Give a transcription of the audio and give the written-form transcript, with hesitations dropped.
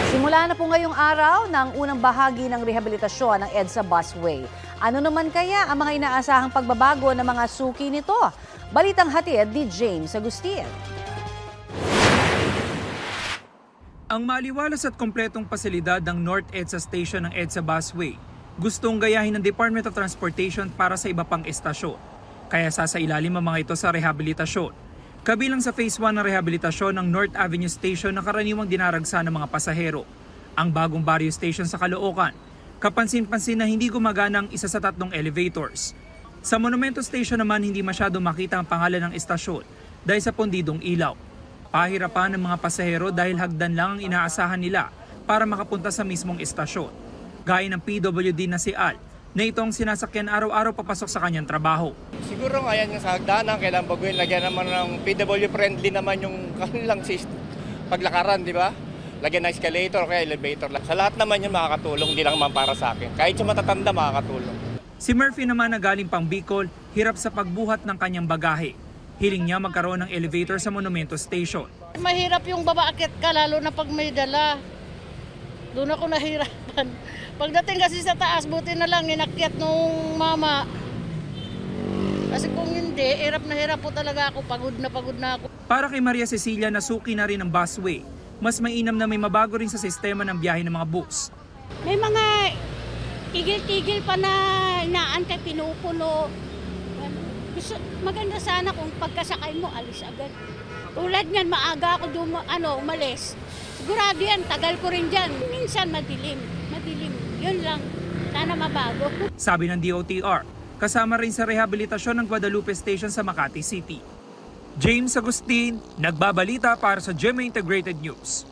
Simula na po ngayong araw ng unang bahagi ng rehabilitasyon ng EDSA Busway. Ano naman kaya ang mga inaasahang pagbabago ng mga suki nito? Balitang hatid ni James Agustin. Ang maliwalas at kompletong pasilidad ng North EDSA Station ng EDSA Busway gustong gayahin ng Department of Transportation para sa iba pang estasyon. Kaya sasailalim ang mga ito sa rehabilitasyon. Kabilang sa Phase 1 ng rehabilitasyon ng North Avenue Station na karaniwang dinaragsa ng mga pasahero. Ang bagong Barrio Station sa Caloocan, kapansin-pansin na hindi gumagana ang isa sa 3 elevators. Sa Monumento Station naman hindi masyado makita ang pangalan ng estasyon dahil sa pundidong ilaw. Pahirapan ng mga pasahero dahil hagdan lang ang inaasahan nila para makapunta sa mismong estasyon. Gaya ng PWD na si Al, na itong sinasakyan araw-araw papasok sa kanyang trabaho. Siguro ayan nga sa hagdanan, kailangan baguhin, lagyan naman ng PW friendly naman yung kanilang paglakaran, di ba? Lagyan ng escalator o kaya elevator. Sa lahat naman yun makakatulong, hindi lang naman para sa akin. Kahit yung matatanda makakatulong. Si Murphy naman na galing pang Bicol, hirap sa pagbuhat ng kanyang bagahe. Hiling niya magkaroon ng elevator sa Monumento Station. Mahirap yung babaakyat ka, lalo na pag may dala. Doon ako nahirapan. Pagdating kasi sa taas, buti na lang inakyat nung mama. Kasi kung hindi, hirap po talaga ako. Pagod na ako. Para kay Maria Cecilia na suki na rin ang busway, mas mainam na may mabago rin sa sistema ng biyahe ng mga bus. May mga tigil-tigil pa na inaantay, pinupuno. Maganda sana kung pagkasakay mo, alis agad. Tulad niyan, maaga ako umalis. Sigurado yan, tagal ko rin dyan. Minsan madilim. Yun lang, sana mabago. Sabi ng DOTR, kasama rin sa rehabilitasyon ng Guadalupe Station sa Makati City. James Agustin, nagbabalita para sa GMA Integrated News.